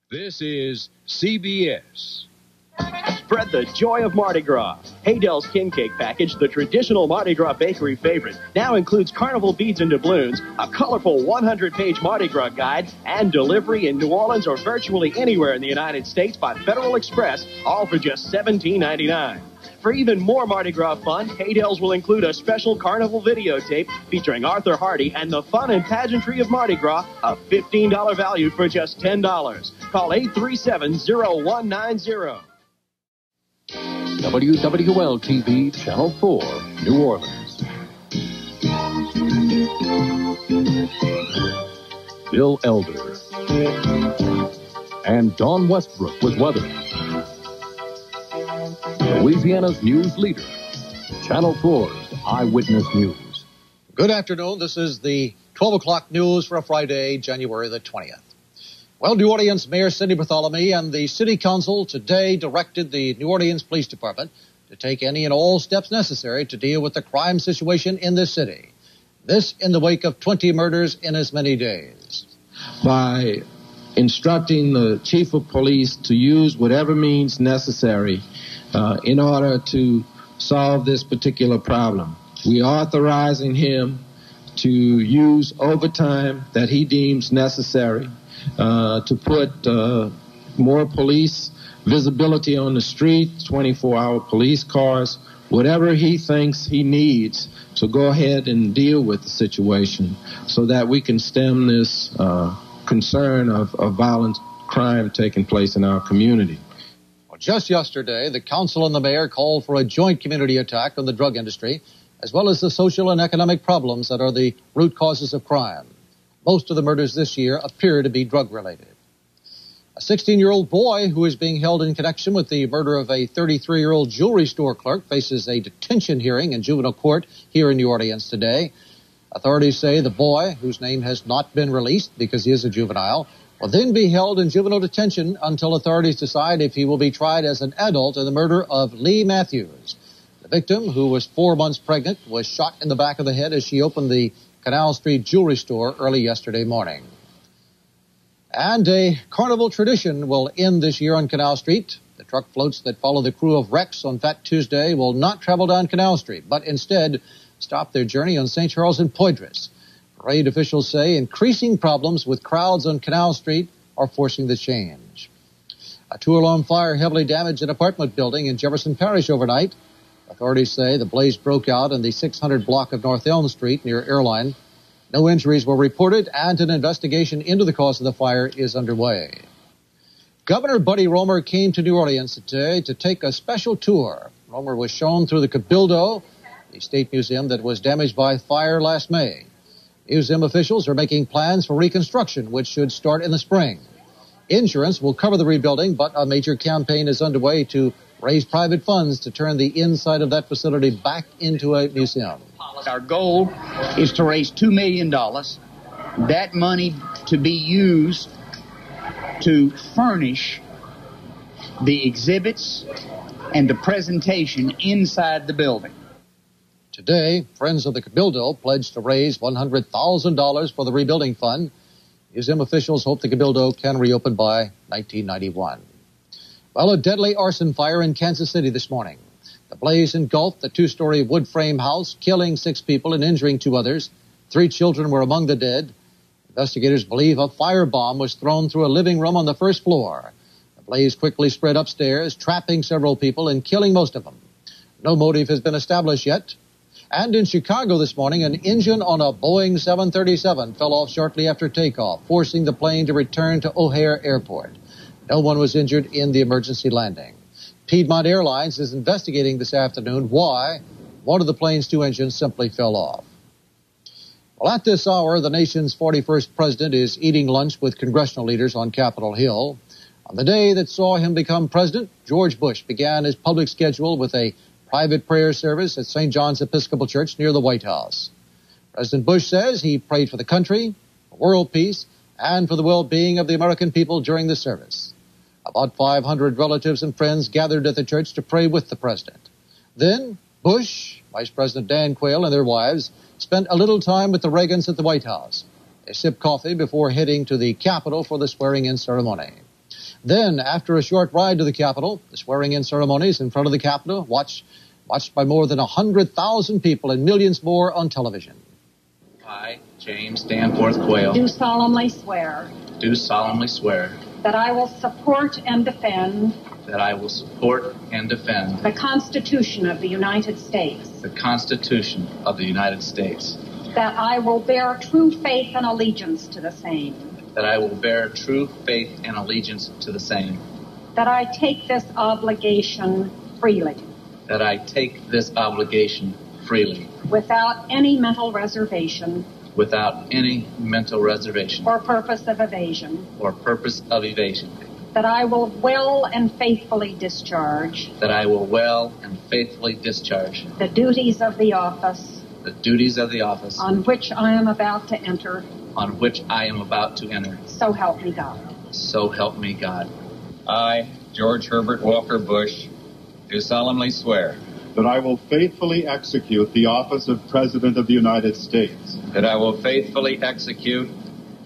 This is CBS. Spread the joy of Mardi Gras. Haydell's Kin Cake Package, the traditional Mardi Gras bakery favorite, now includes carnival beads and doubloons, a colorful 100-page Mardi Gras guide, and delivery in New Orleans or virtually anywhere in the United States by Federal Express, all for just $17.99. For even more Mardi Gras fun, Haydell's will include a special carnival videotape featuring Arthur Hardy and the fun and pageantry of Mardi Gras, a $15 value for just $10. Call 837-0190. wwl-tv, Channel 4, New Orleans. Bill Elder and Dawn Westbrook with weather. Louisiana's news leader, Channel 4's Eyewitness News. Good afternoon. This is the 12 o'clock news for Friday, January the 20th. Well, New Orleans Mayor Sidney Bartholomew and the City Council today directed the New Orleans Police Department to take any and all steps necessary to deal with the crime situation in this city. This in the wake of 20 murders in as many days. By instructing the chief of police to use whatever means necessary in order to solve this particular problem. We are authorizing him to use overtime that he deems necessary to put more police visibility on the street, 24-hour police cars, whatever he thinks he needs to go ahead and deal with the situation so that we can stem this concern of violent crime taking place in our community. Well, just yesterday, the council and the mayor called for a joint community attack on the drug industry, as well as the social and economic problems that are the root causes of crime. Most of the murders this year appear to be drug-related. A 16-year-old boy who is being held in connection with the murder of a 33-year-old jewelry store clerk faces a detention hearing in juvenile court here in New Orleans today. Authorities say the boy, whose name has not been released because he is a juvenile, will then be held in juvenile detention until authorities decide if he will be tried as an adult in the murder of Lee Matthews. The victim, who was 4 months pregnant, was shot in the back of the head as she opened the Canal Street jewelry store early yesterday morning. And a carnival tradition will end this year on Canal Street. The truck floats that follow the crew of Rex on Fat Tuesday will not travel down Canal Street, but instead stop their journey on St. Charles and Poydras. Parade officials say increasing problems with crowds on Canal Street are forcing the change. A two-alarm fire heavily damaged an apartment building in Jefferson Parish overnight. Authorities say the blaze broke out in the 600 block of North Elm Street near Airline. No injuries were reported, and an investigation into the cause of the fire is underway. Governor Buddy Roemer came to New Orleans today to take a special tour. Roemer was shown through the Cabildo, the state museum that was damaged by fire last May. Museum officials are making plans for reconstruction, which should start in the spring. Insurance will cover the rebuilding, but a major campaign is underway to raise private funds to turn the inside of that facility back into a museum. Our goal is to raise $2 million. That money to be used to furnish the exhibits and the presentation inside the building. Today, Friends of the Cabildo pledged to raise $100,000 for the rebuilding fund. Museum officials hope the Cabildo can reopen by 1991. Well, a deadly arson fire in Kansas City this morning. The blaze engulfed the two-story wood frame house, killing 6 people and injuring 2 others. 3 children were among the dead. Investigators believe a firebomb was thrown through a living room on the first floor. The blaze quickly spread upstairs, trapping several people and killing most of them. No motive has been established yet. And in Chicago this morning, an engine on a Boeing 737 fell off shortly after takeoff, forcing the plane to return to O'Hare Airport. No one was injured in the emergency landing. Piedmont Airlines is investigating this afternoon why one of the plane's 2 engines simply fell off. Well, at this hour, the nation's 41st president is eating lunch with congressional leaders on Capitol Hill. On the day that saw him become president, George Bush began his public schedule with a private prayer service at St. John's Episcopal Church near the White House. President Bush says he prayed for the country, for world peace, and for the well-being of the American people during the service. About 500 relatives and friends gathered at the church to pray with the president. Then Bush, Vice President Dan Quayle, and their wives spent a little time with the Reagans at the White House. They sipped coffee before heading to the Capitol for the swearing-in ceremony. Then, after a short ride to the Capitol, the swearing-in ceremonies in front of the Capitol, watched by more than 100,000 people and millions more on television. I, James Danforth Quayle, do solemnly swear that I will support and defend the Constitution of the United States, that I will bear true faith and allegiance to the same, that I take this obligation freely, without any mental reservation or purpose of evasion, that I will well and faithfully discharge the duties of the office on which I am about to enter. So help me God. I, George Herbert Walker Bush, do solemnly swear that I will faithfully execute the office of President of the United States. that I will faithfully execute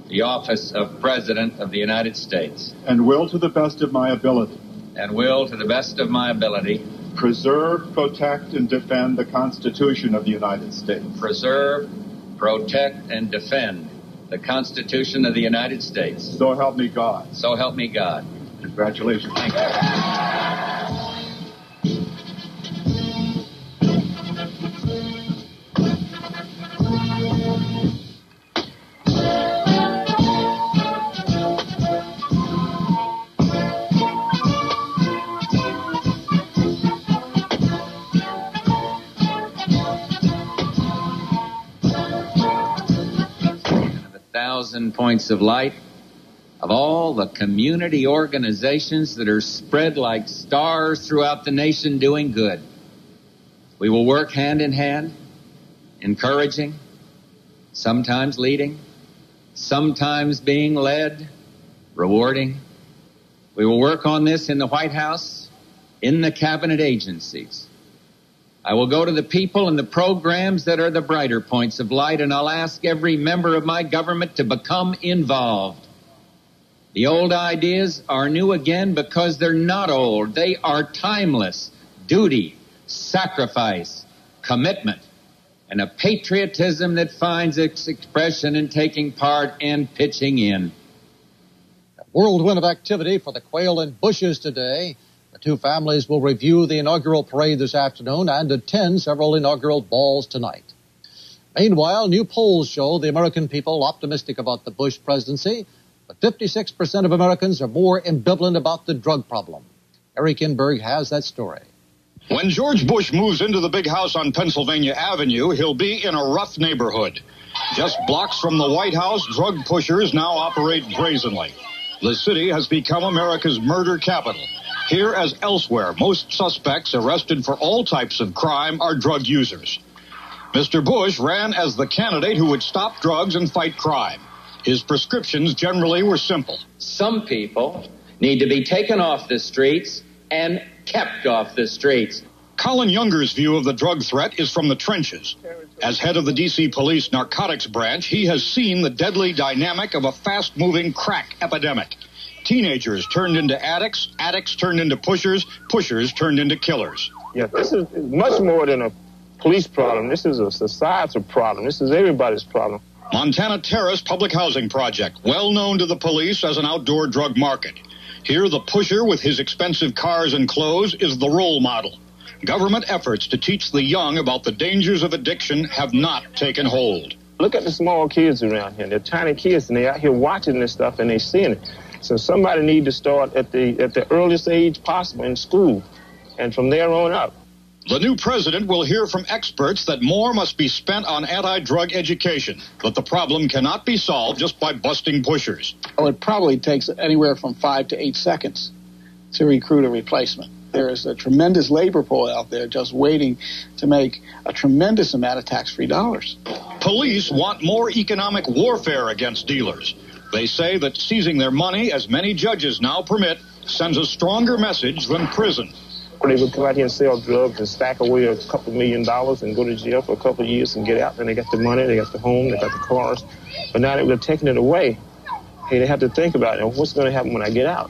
the office of President of the United States. And will to the best of my ability. Preserve, protect, and defend the Constitution of the United States. Preserve, protect, and defend the Constitution of the United States. So help me God. So help me God. Congratulations. Thank you. Points of light of all the community organizations that are spread like stars throughout the nation doing good. We will work hand in hand, encouraging, sometimes leading, sometimes being led, rewarding. We will work on this in the White House, in the cabinet agencies. I will go to the people and the programs that are the brighter points of light, and I'll ask every member of my government to become involved. The old ideas are new again because they're not old. They are timeless. Duty, sacrifice, commitment, and a patriotism that finds its expression in taking part and pitching in. A whirlwind of activity for the Quayle and Bushes today. The two families will review the inaugural parade this afternoon and attend several inaugural balls tonight. Meanwhile, new polls show the American people optimistic about the Bush presidency, but 56% of Americans are more ambivalent about the drug problem. Eric Inberg has that story. When George Bush moves into the big house on Pennsylvania Avenue, he'll be in a rough neighborhood. Just blocks from the White House, drug pushers now operate brazenly. The city has become America's murder capital. Here, as elsewhere, most suspects arrested for all types of crime are drug users. Mr. Bush ran as the candidate who would stop drugs and fight crime. His prescriptions generally were simple. Some people need to be taken off the streets and kept off the streets. Colin Younger's view of the drug threat is from the trenches. As head of the D.C. Police Narcotics Branch, he has seen the deadly dynamic of a fast-moving crack epidemic. Teenagers turned into addicts, addicts turned into pushers, pushers turned into killers. Yeah, this is much more than a police problem. This is a societal problem. This is everybody's problem. Montana Terrace Public Housing Project, well known to the police as an outdoor drug market. Here, the pusher with his expensive cars and clothes is the role model. Government efforts to teach the young about the dangers of addiction have not taken hold. Look at the small kids around here. They're tiny kids, and they're out here watching this stuff, and they're seeing it. So somebody needs to start at the earliest age possible in school, and from there on up. The new president will hear from experts that more must be spent on anti-drug education, that the problem cannot be solved just by busting pushers. Oh, it probably takes anywhere from 5 to 8 seconds to recruit a replacement. There is a tremendous labor pool out there just waiting to make a tremendous amount of tax-free dollars. Police want more economic warfare against dealers. They say that seizing their money, as many judges now permit, sends a stronger message than prison. They would come out here and sell drugs and stack away a couple $1 million and go to jail for a couple of years and get out. Then they got the money, they got the home, they got the cars. But now that we're taking it away, hey, they have to think about it. What's going to happen when I get out?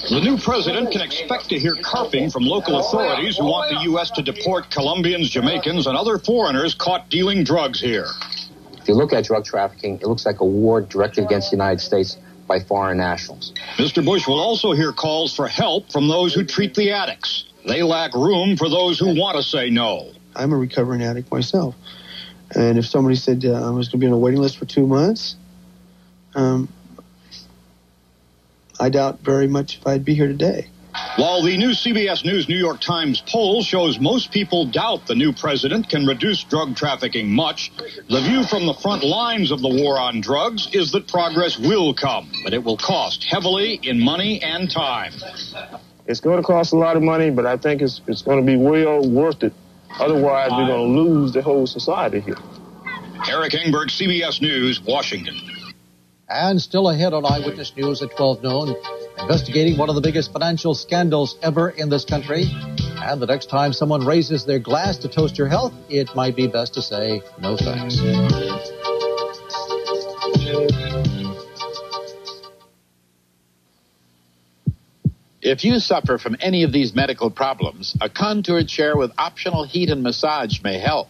The new president can expect to hear carping from local authorities who want the U.S. to deport Colombians, Jamaicans, and other foreigners caught dealing drugs here. If you look at drug trafficking, it looks like a war directed against the United States by foreign nationals. Mr. Bush will also hear calls for help from those who treat the addicts. They lack room for those who want to say no. I'm a recovering addict myself. And if somebody said I was going to be on a waiting list for 2 months, I doubt very much if I'd be here today. While the new CBS News New York Times poll shows most people doubt the new president can reduce drug trafficking much, the view from the front lines of the war on drugs is that progress will come, but it will cost heavily in money and time. It's going to cost a lot of money, but I think it's going to be well worth it. Otherwise, we're going to lose the whole society here. Eric Engberg, CBS News, Washington. And still ahead on Eyewitness News at 12 noon, investigating one of the biggest financial scandals ever in this country. And the next time someone raises their glass to toast your health, it might be best to say no thanks. If you suffer from any of these medical problems, a Contour chair with optional heat and massage may help.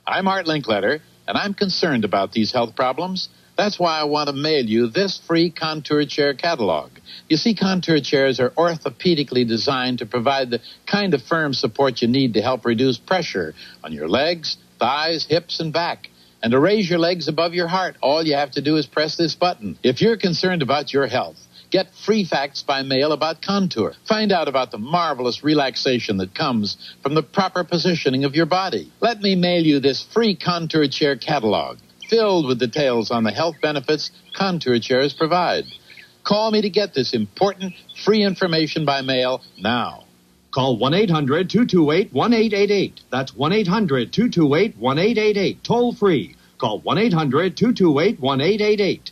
I'm Art Linkletter, and I'm concerned about these health problems. That's why I want to mail you this free Contour chair catalog. You see, Contour chairs are orthopedically designed to provide the kind of firm support you need to help reduce pressure on your legs, thighs, hips, and back. And to raise your legs above your heart, all you have to do is press this button. If you're concerned about your health, get free facts by mail about Contour. Find out about the marvelous relaxation that comes from the proper positioning of your body. Let me mail you this free Contour chair catalog, filled with details on the health benefits Contour chairs provide. Call me to get this important free information by mail now. Call 1-800-228-1888. That's 1-800-228-1888. Toll free. Call 1-800-228-1888.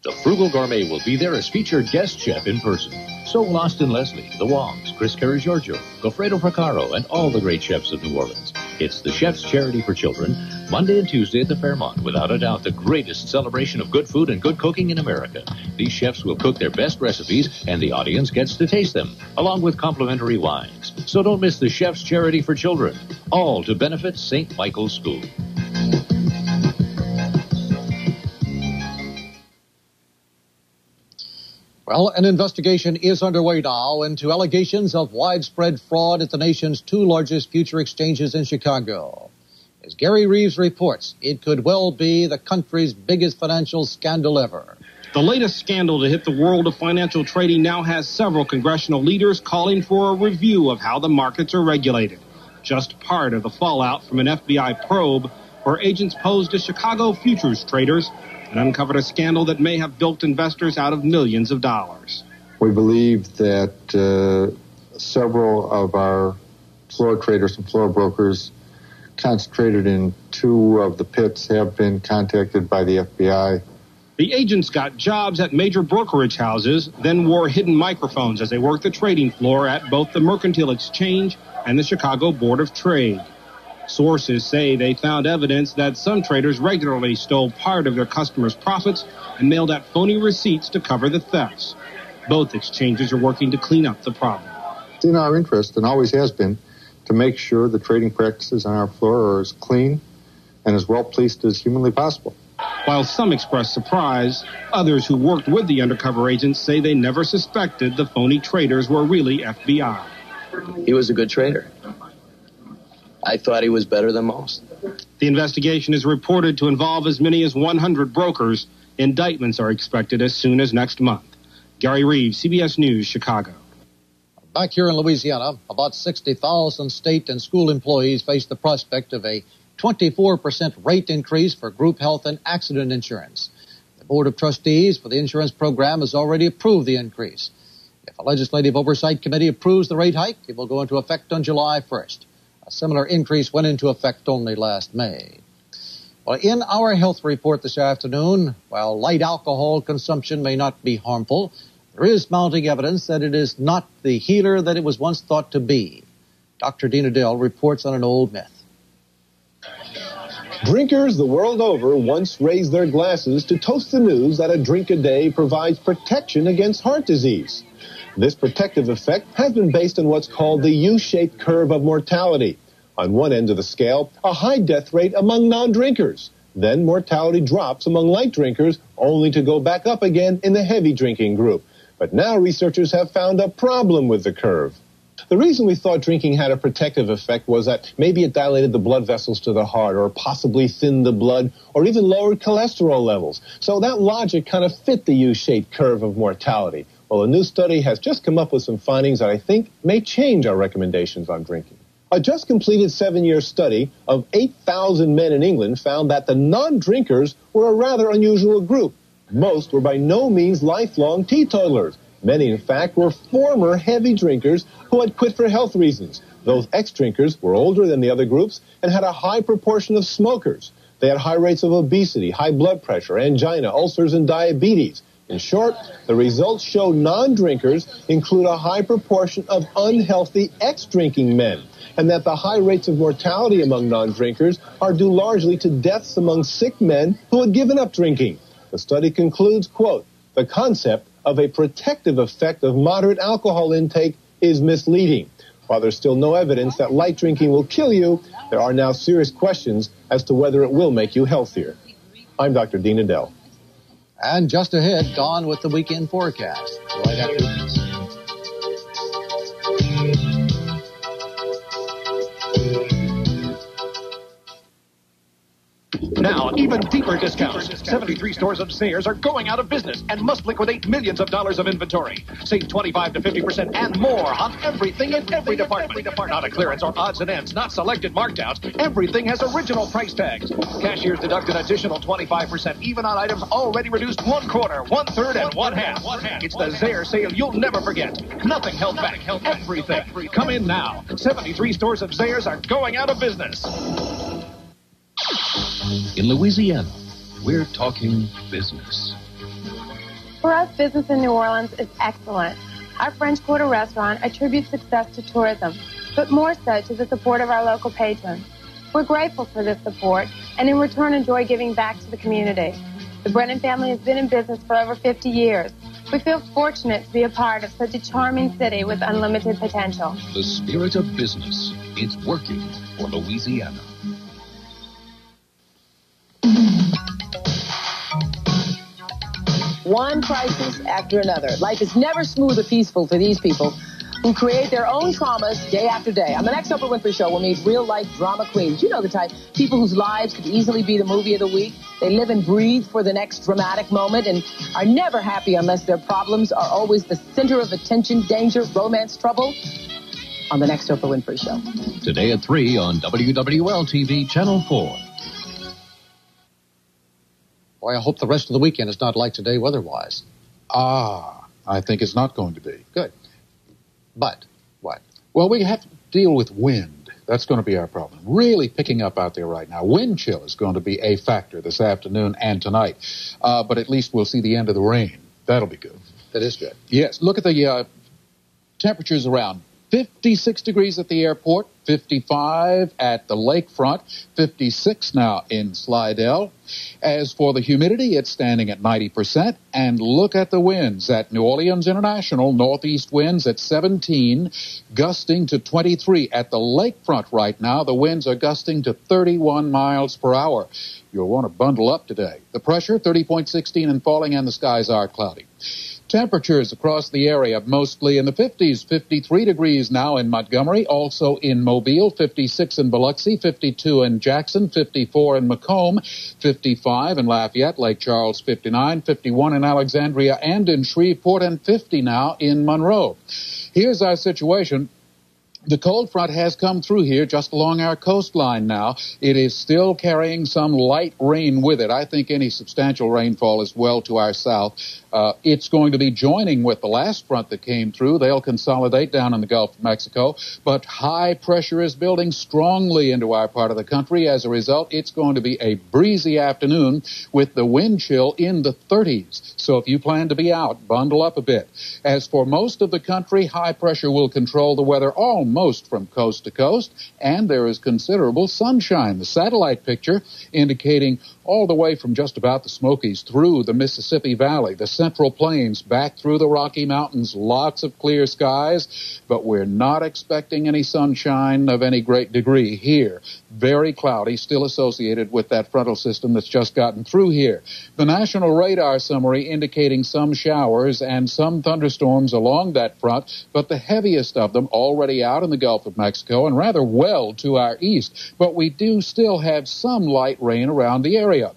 The Frugal Gourmet will be there as featured guest chef in person. So will Austin Leslie, the Wongs, Chris Carrigiorgio, Goffredo Procaro, and all the great chefs of New Orleans. It's the Chef's Charity for Children, Monday and Tuesday at the Fairmont. Without a doubt, the greatest celebration of good food and good cooking in America. These chefs will cook their best recipes, and the audience gets to taste them, along with complimentary wines. So don't miss the Chef's Charity for Children, all to benefit St. Michael's School. Well, an investigation is underway now into allegations of widespread fraud at the nation's two largest future exchanges in Chicago. As Gary Reeves reports, it could well be the country's biggest financial scandal ever. The latest scandal to hit the world of financial trading now has several congressional leaders calling for a review of how the markets are regulated. Just part of the fallout from an FBI probe where agents posed as Chicago futures traders and uncovered a scandal that may have bilked investors out of millions of dollars. We believe that several of our floor traders and floor brokers concentrated in two of the pits have been contacted by the FBI. The agents got jobs at major brokerage houses, then wore hidden microphones as they worked the trading floor at both the Mercantile Exchange and the Chicago Board of Trade. Sources say they found evidence that some traders regularly stole part of their customers' profits and mailed out phony receipts to cover the thefts. Both exchanges are working to clean up the problem. It's in our interest, and always has been, to make sure the trading practices on our floor are as clean and as well-policed as humanly possible. While some express surprise, others who worked with the undercover agents say they never suspected the phony traders were really FBI. He was a good trader. I thought he was better than most. The investigation is reported to involve as many as 100 brokers. Indictments are expected as soon as next month. Gary Reeves, CBS News, Chicago. Back here in Louisiana, about 60,000 state and school employees face the prospect of a 24% rate increase for group health and accident insurance. The Board of Trustees for the insurance program has already approved the increase. If a legislative oversight committee approves the rate hike, it will go into effect on July 1st. A similar increase went into effect only last May. Well, in our health report this afternoon, while light alcohol consumption may not be harmful, there is mounting evidence that it is not the healer that it was once thought to be. Dr. Dina Dell reports on an old myth. Drinkers the world over once raised their glasses to toast the news that a drink a day provides protection against heart disease. This protective effect has been based on what's called the U-shaped curve of mortality. On one end of the scale, a high death rate among non-drinkers. Then mortality drops among light drinkers, only to go back up again in the heavy drinking group. But now researchers have found a problem with the curve. The reason we thought drinking had a protective effect was that maybe it dilated the blood vessels to the heart, or possibly thinned the blood, or even lowered cholesterol levels. So that logic kind of fit the U-shaped curve of mortality. Well, a new study has just come up with some findings that I think may change our recommendations on drinking. A just completed 7-year study of 8,000 men in England found that the non-drinkers were a rather unusual group. Most were by no means lifelong teetotalers. Many, in fact, were former heavy drinkers who had quit for health reasons. Those ex-drinkers were older than the other groups and had a high proportion of smokers. They had high rates of obesity, high blood pressure, angina, ulcers, and diabetes. In short, the results show non-drinkers include a high proportion of unhealthy ex-drinking men, and that the high rates of mortality among non-drinkers are due largely to deaths among sick men who had given up drinking. The study concludes, quote, "The concept of a protective effect of moderate alcohol intake is misleading. While there's still no evidence that light drinking will kill you, there are now serious questions as to whether it will make you healthier." I'm Dr. Dean Adele. And just ahead, Dawn with the weekend forecast. Right after this. Now, even deeper discounts. 73 stores of Zayres are going out of business and must liquidate millions of dollars of inventory. Save 25 to 50% and more on everything in every department. Not a clearance or odds and ends, not selected markdowns. Everything has original price tags. Cashiers deduct an additional 25% even on items already reduced 1/4, 1/3, and 1/2. It's the Zayres sale you'll never forget. Nothing held back. Everything. Come in now. 73 stores of Zayres are going out of business. In Louisiana, we're talking business. For us, business in New Orleans is excellent. Our French Quarter restaurant attributes success to tourism, but more so to the support of our local patrons. We're grateful for this support, and in return enjoy giving back to the community. The Brennan family has been in business for over 50 years. We feel fortunate to be a part of such a charming city with unlimited potential. The spirit of business. It's working for Louisiana. One crisis after another. Life is never smooth or peaceful for these people who create their own traumas day after day. On the next Oprah Winfrey Show, we'll meet real-life drama queens. You know the type. People whose lives could easily be the movie of the week. They live and breathe for the next dramatic moment and are never happy unless their problems are always the center of attention, danger, romance, trouble. On the next Oprah Winfrey Show. Today at 3 on wwl-tv Channel 4. Boy, I hope the rest of the weekend is not like today weather-wise. I think it's not going to be. Good. But what? Well, we have to deal with wind. That's going to be our problem. Really picking up out there right now. Wind chill is going to be a factor this afternoon and tonight. But at least we'll see the end of the rain. That'll be good. That is good. Yes. Look at the temperatures around. 56 degrees at the airport, 55 at the lakefront, 56 now in Slidell. As for the humidity, it's standing at 90%. And look at the winds at New Orleans International, northeast winds at 17, gusting to 23. At the lakefront right now, the winds are gusting to 31 miles per hour. You'll want to bundle up today. The pressure, 30.16 and falling, and the skies are cloudy. Temperatures across the area mostly in the 50s, 53 degrees now in Montgomery, also in Mobile, 56 in Biloxi, 52 in Jackson, 54 in Macomb, 55 in Lafayette, Lake Charles, 59, 51 in Alexandria and in Shreveport, and 50 now in Monroe. Here's our situation. The cold front has come through here just along our coastline now. It is still carrying some light rain with it. I think any substantial rainfall is well to our south. It's going to be joining with the last front that came through. They'll consolidate down in the Gulf of Mexico. But high pressure is building strongly into our part of the country. As a result, it's going to be a breezy afternoon with the wind chill in the 30s. So if you plan to be out, bundle up a bit. As for most of the country, high pressure will control the weather almost most from coast to coast, and there is considerable sunshine. The satellite picture indicating all the way from just about the Smokies through the Mississippi Valley, the Central Plains, back through the Rocky Mountains, lots of clear skies, but we're not expecting any sunshine of any great degree here. Very cloudy, still associated with that frontal system that's just gotten through here. The National Radar Summary indicating some showers and some thunderstorms along that front, but the heaviest of them already out in the Gulf of Mexico and rather well to our east. But we do still have some light rain around the area.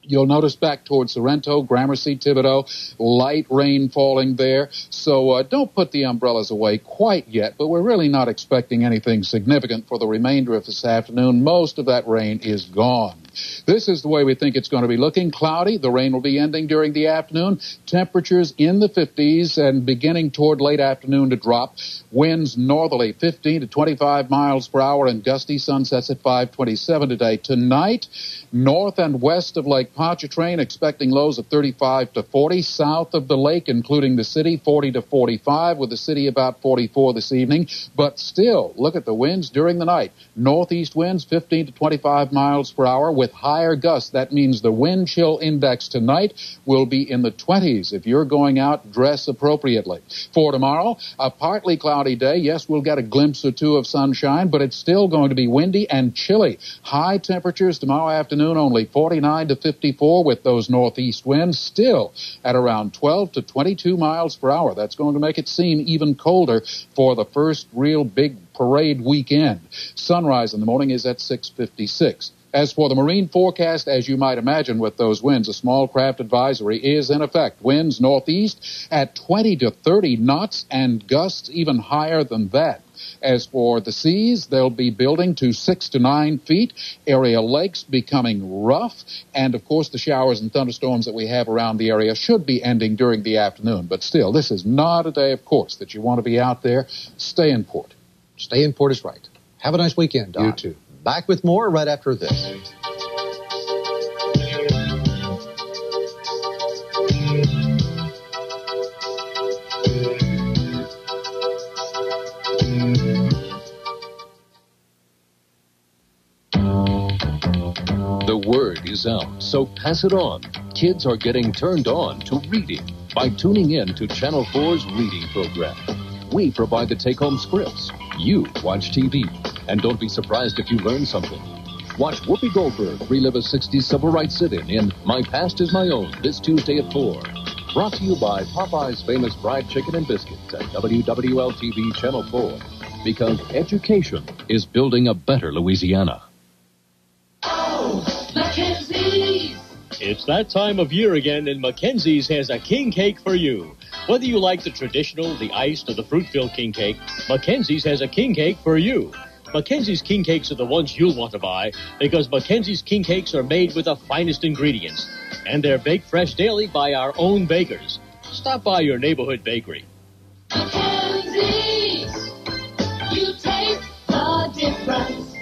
You'll notice back towards Sorrento, Gramercy, Thibodeau, light rain falling there. So don't put the umbrellas away quite yet, but we're really not expecting anything significant for the remainder of this afternoon. Most of that rain is gone. This is the way we think it's going to be looking. Cloudy. The rain will be ending during the afternoon. Temperatures in the 50s and beginning toward late afternoon to drop. Winds northerly 15 to 25 miles per hour and gusty sunsets at 5:27 today. Tonight, north and west of Lake Pontchartrain, expecting lows of 35 to 40. South of the lake, including the city, 40 to 45, with the city about 44 this evening. But still, look at the winds during the night. Northeast winds 15 to 25 miles per hour with higher gusts. That means the wind chill index tonight will be in the 20s. If you're going out, dress appropriately. For tomorrow, a partly cloudy day. Yes, we'll get a glimpse or two of sunshine, but it's still going to be windy and chilly. High temperatures tomorrow afternoon, only 49 to 54 with those northeast winds, still at around 12 to 22 miles per hour. That's going to make it seem even colder for the first real big parade weekend. Sunrise in the morning is at 6:56. As for the marine forecast, as you might imagine with those winds, a small craft advisory is in effect. Winds northeast at 20 to 30 knots and gusts even higher than that. As for the seas, they'll be building to 6 to 9 feet. Area lakes becoming rough. And, of course, the showers and thunderstorms that we have around the area should be ending during the afternoon. But still, this is not a day, of course, that you want to be out there. Stay in port. Stay in port is right. Have a nice weekend, Don. You too. Back with more right after this. The word is out, so pass it on. Kids are getting turned on to reading by tuning in to Channel 4's reading program. We provide the take-home scripts. You watch TV. And don't be surprised if you learn something. Watch Whoopi Goldberg relive a 60s civil rights sit-in in My Past Is My Own this Tuesday at 4. Brought to you by Popeye's famous fried chicken and biscuits at wwl-tv Channel 4. Because education is building a better Louisiana. Oh, Mackenzie's! It's that time of year again, and Mackenzie's has a king cake for you. Whether you like the traditional, the iced, or the fruit-filled king cake, Mackenzie's has a king cake for you. Mackenzie's king cakes are the ones you'll want to buy because Mackenzie's king cakes are made with the finest ingredients, and they're baked fresh daily by our own bakers. Stop by your neighborhood bakery. Mackenzie's, you taste the difference.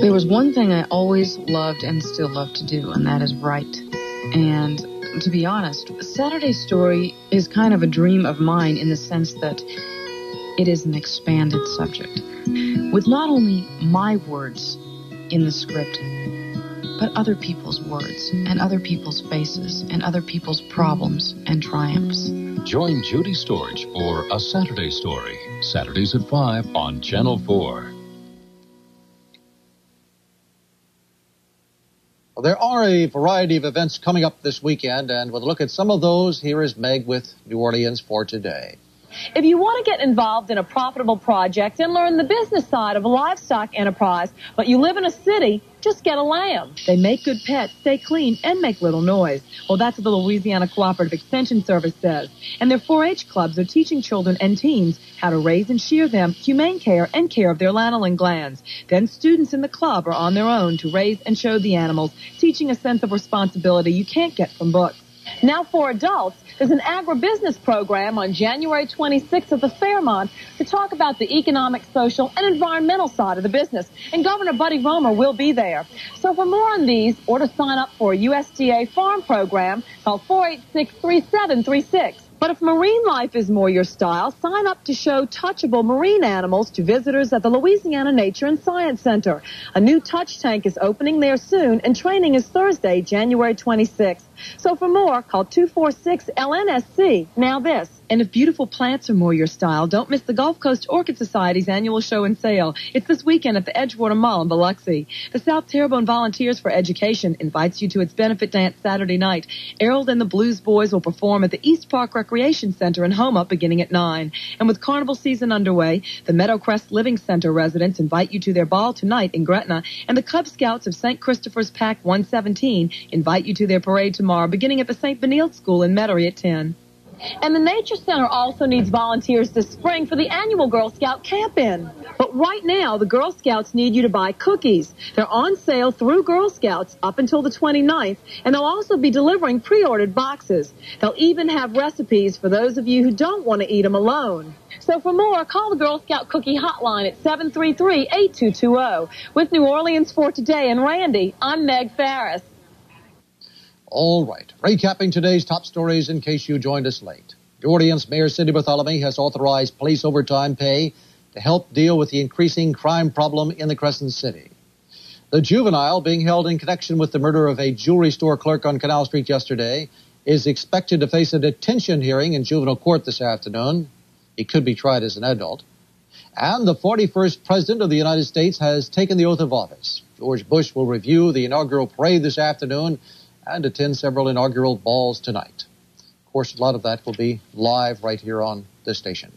There was one thing I always loved and still love to do, and that is write. And to be honest, Saturday Story is kind of a dream of mine in the sense that it is an expanded subject, with not only my words in the script, but other people's words, and other people's faces, and other people's problems and triumphs. Join Judy Storch for A Saturday Story, Saturdays at 5 on Channel 4. Well, there are a variety of events coming up this weekend, and with a look at some of those, here is Meg with New Orleans for today. If you want to get involved in a profitable project and learn the business side of a livestock enterprise, but you live in a city, just get a lamb. They make good pets, stay clean, and make little noise. Well, that's what the Louisiana Cooperative Extension Service says. And their 4-H clubs are teaching children and teens how to raise and shear them, humane care, and care of their lanolin glands. Then students in the club are on their own to raise and show the animals, teaching a sense of responsibility you can't get from books. Now for adults, there's an agribusiness program on January 26th at the Fairmont to talk about the economic, social, and environmental side of the business. And Governor Buddy Roemer will be there. So for more on these, or to sign up for a USDA farm program, call 486-3736. But if marine life is more your style, sign up to show touchable marine animals to visitors at the Louisiana Nature and Science Center. A new touch tank is opening there soon, and training is Thursday, January 26th. So for more, call 246-LNSC. Now this. And if beautiful plants are more your style, don't miss the Gulf Coast Orchid Society's annual show and sale. It's this weekend at the Edgewater Mall in Biloxi. The South Terrebonne Volunteers for Education invites you to its benefit dance Saturday night. Errol and the Blues Boys will perform at the East Park Recreation Center in Homa beginning at 9. And with carnival season underway, the Meadowcrest Living Center residents invite you to their ball tonight in Gretna, and the Cub Scouts of St. Christopher's Pack 117 invite you to their parade tomorrow beginning at the St. Benilde School in Metairie at 10. And the Nature Center also needs volunteers this spring for the annual Girl Scout camp-in. But right now, the Girl Scouts need you to buy cookies. They're on sale through Girl Scouts up until the 29th, and they'll also be delivering pre-ordered boxes. They'll even have recipes for those of you who don't want to eat them alone. So for more, call the Girl Scout Cookie Hotline at 733-8220. With New Orleans for Today and Randy, I'm Meg Farris. All right. Recapping today's top stories in case you joined us late. New Orleans Mayor Cindy Bartholomew has authorized police overtime pay to help deal with the increasing crime problem in the Crescent City. The juvenile being held in connection with the murder of a jewelry store clerk on Canal Street yesterday is expected to face a detention hearing in juvenile court this afternoon. He could be tried as an adult. And the 41st President of the United States has taken the oath of office. George Bush will review the inaugural parade this afternoon and attend several inaugural balls tonight. Of course, a lot of that will be live right here on this station.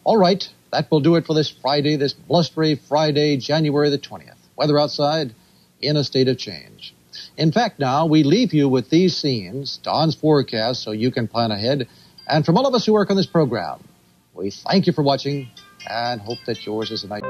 All right, that will do it for this Friday, this blustery Friday, January the 20th. Weather outside in a state of change. In fact, now we leave you with these scenes, Don's forecast, so you can plan ahead. And from all of us who work on this program, we thank you for watching and hope that yours is a night.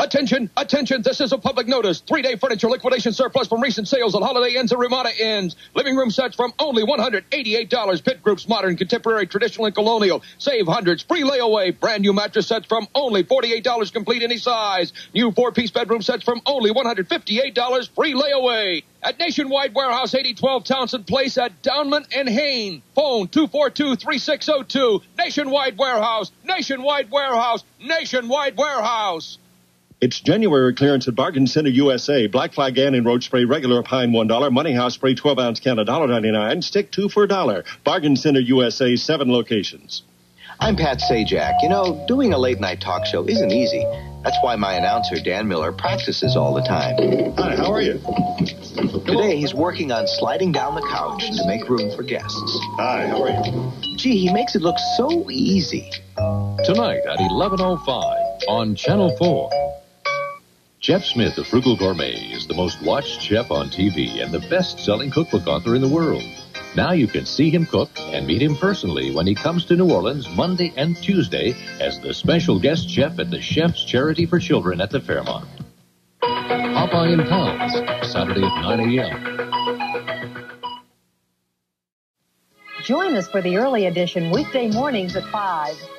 Attention, attention, this is a public notice. 3-day furniture liquidation surplus from recent sales on Holiday Inns and Ramada Inns. Living room sets from only $188. Pit groups, modern, contemporary, traditional, and colonial. Save hundreds. Free layaway. Brand new mattress sets from only $48 complete any size. New 4-piece bedroom sets from only $158. Free layaway. At Nationwide Warehouse, 8012 Townsend Place at Downman and Hain. Phone 242-3602. Nationwide Warehouse. Nationwide Warehouse. Nationwide Warehouse. It's January clearance at Bargain Center USA. Black Flag Ann and Roach Spray regular pine $1. Money House Spray 12-ounce can $1.99. Stick 2 for $1. Bargain Center USA, 7 locations. I'm Pat Sajak. You know, doing a late-night talk show isn't easy. That's why my announcer, Dan Miller, practices all the time. Hi, how are you? Today, he's working on sliding down the couch to make room for guests. Hi, how are you? Gee, he makes it look so easy. Tonight at 11:05 on Channel 4. Jeff Smith, the Frugal Gourmet, is the most watched chef on TV and the best-selling cookbook author in the world. Now you can see him cook and meet him personally when he comes to New Orleans Monday and Tuesday as the special guest chef at the Chef's Charity for Children at the Fairmont. Popeye in Pals, Saturday at 9 a.m. Join us for the early edition weekday mornings at 5.